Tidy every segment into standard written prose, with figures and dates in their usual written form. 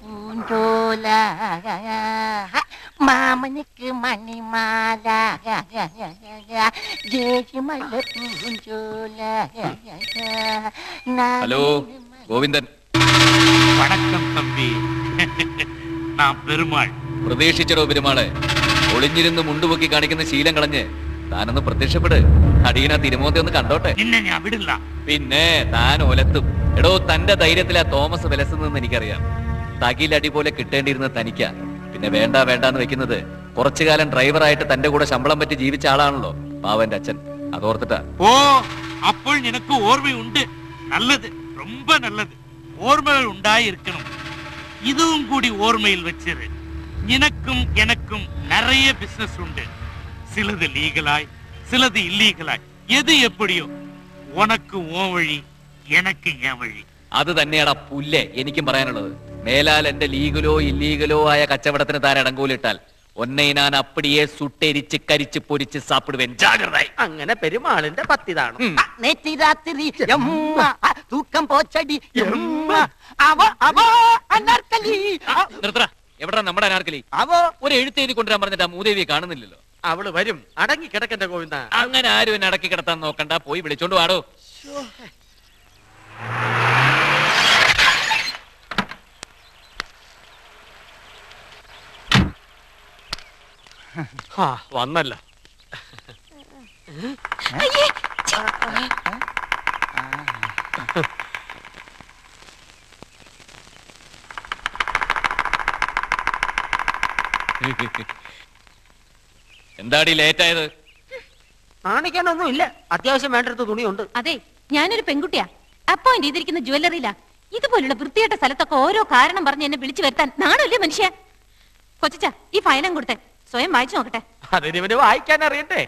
Poonchola മാമനുക്ക് മണിമാല ജേജിമല Poonchola. Hello Govindan. വണക്കം തമ്പി. നാം പെരുമാൾ. പ്രതീക്ഷിച്ചടോ പെരുമാളെ. ഒളിഞ്ഞിരുന്ന് മുണ്ടുപൊക്കി കാണിക്കുന്ന ശീലം കളഞ്ഞ് താനൊന്ന് പ്രത്യക്ഷപ്പെട്. അടിയനാ തിരുമോന്തി ഒന്ന് കണ്ടോട്ടെ. നിന്നെ ഞാൻ വിടില്ല. പിന്നെ താൻ ഒലത്തും. എടോ, തന്റെ ധൈര്യത്തിലാ തോമസ് വിലസുന്നെന്ന് എനിക്കറിയാം. തകിലടി പോലെ കിട്ടേണ്ടിയിരുന്ന തനിക്കാ. പിന്നെ വേണ്ട വേണ്ടാന്ന് വെക്കുന്നത് കുറച്ചു കാലം ഡ്രൈവറായിട്ട് തന്റെ കൂടെ ശമ്പളം പറ്റി ജീവിച്ച ആളാണല്ലോ പാവന്റെ അച്ഛൻ. അതോർത്തിട്ടാ. ഓ, അപ്പോൾ നിനക്ക് ഓർമ്മയുണ്ട്. നല്ലത്, ரொம்ப നല്ലത്. ഓർമ്മകൾ ഉണ്ടായിരിക്കണം. ഇതും കൂടി ഓർമ്മയിൽ വെച്ചത്. നിനക്കും എനക്കും നിറയെ ബിസിനസ് ഉണ്ട്. சிலது லீகலாய், சிலது இல்லீகலாய். எது எப்படியோ உனக்கு ஓ வழி, எனக்கு என் വഴി. അത് തന്നെയാടാ പുല്ലേ എനിക്കും പറയാനുള്ളത്. മേലാൽ എന്റെ ലീഗലോ ഇല്ലീഗലോ ആയ കച്ചവടത്തിന് താൻ ഇടങ്കൂലിട്ടാൽ ഒന്നെ ഞാൻ അപ്പടിയെ സുട്ടെരിച്ച് കരിച്ച് പൊരിച്ച് സാപ്പിടുവേൻ. ജാഗ്രതായി. അങ്ങനെ പെരുമാളിന്റെ പത്തിതാണ്. നേറ്റി രാത്രി തൂക്കം പോച്ചടി അനാർക്കലി. നിർത്തറ. എവിടാ നമ്മുടെ അനാർക്കലി? ഒരു എഴുത്തേരി കൊണ്ടുവരാൻ പറഞ്ഞിട്ട് ആ മൂദേവിയെ കാണുന്നില്ലല്ലോ. അവള് വരും. അടങ്ങി കിടക്കന്റെ ഗോവിന്ദ. അങ്ങനെ ആരും എന്നെ അടക്കി കിടത്താൻ നോക്കണ്ട. പോയി വിളിച്ചോണ്ട് വാടോ. വന്നല്ലോ. എന്താടി ലേറ്റ് ആയത്? കാണിക്കാനൊന്നും ഇല്ല. അത്യാവശ്യം വേണ്ടടുത്ത് തുണിയുണ്ട്. അതെ, ഞാനൊരു പെൺകുട്ടിയാ. അപ്പോയിന്റ് ചെയ്തിരിക്കുന്ന ജ്വല്ലറിയിലാ. ഇതുപോലുള്ള വൃത്തിയായിട്ട സ്ഥലത്തൊക്കെ ഓരോ കാരണം പറഞ്ഞ് എന്നെ വിളിച്ചു വരുത്താൻ നാണല്ലേ മനുഷ്യ? കൊച്ചാ, ഈ ഫയലും കൊടുത്തേ. സ്വയം വായിച്ചു നോക്കട്ടെ. അതിന് വായിക്കാൻ അറിയട്ടെ.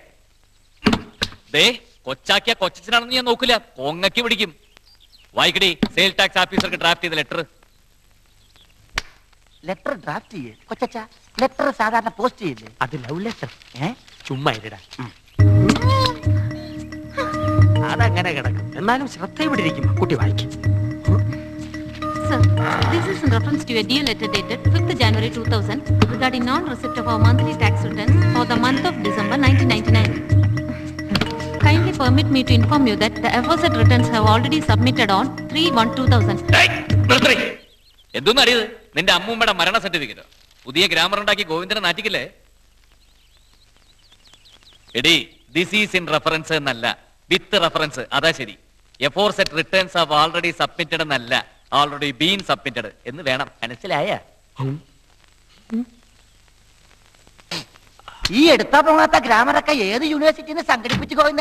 ദേ, കൊച്ചാക്കിയ കൊച്ചാണെന്ന് ഞാൻ നോക്കില്ല. കൊങ്ങക്കി പിടിക്കും. വായിക്കടി. സെയിൽ ടാക്സ് ഓഫീസർക്ക് ഡ്രാഫ്റ്റ് ചെയ്ത ലെറ്റർ. ലെറ്റർ ഡ്രാഫ്റ്റ് ചെയ്യേ കൊച്ചാ? ലെറ്റർ സാധാരണ പോസ്റ്റ് ചെയ്യില്ലേ? അത് ലവ് ലെറ്റർ. ചുമ്മാ ഇരടാ. അതങ്ങനെ കിടക്കും. എന്നാലും ശ്രദ്ധ ഇവിടെ ഇരിക്കും. കുട്ടി വായിക്കും. Sir, this is in reference to a dear letter dated 5th January 2000 regarding non-receipt of our monthly tax returns for the month of December 1999. Kindly permit me to inform you that the aforesaid returns have already submitted on 3/1/2000. എന്തോന്ന് അറിയത്? നിന്റെ അമ്മൂമ്മയുടെ മരണ സർട്ടിഫിക്കറ്റോ? പുതിയ grammar ഉണ്ടാക്കി ഗോവിന്ദനെ നാറ്റിക്കില്ലേ? എടി, this is in reference എന്നല്ല, with reference. അതാ ശരി. എഫോർസെറ്റ് റിട്ടേൺസ് ഹാവ് ഓൾറെഡി സബ്മിറ്റഡ് എന്നല്ല, ഓൾറെഡി ബീൻ സബ്മിറ്റഡ് എന്ന് വേണം. മനസ്സിലായ? ഈ എടുത്താ പോകാത്ത ഗ്രാമറൊക്കെ ഏത് യൂണിവേഴ്സിറ്റിന്ന് സംഘടിപ്പിച്ചു പോയി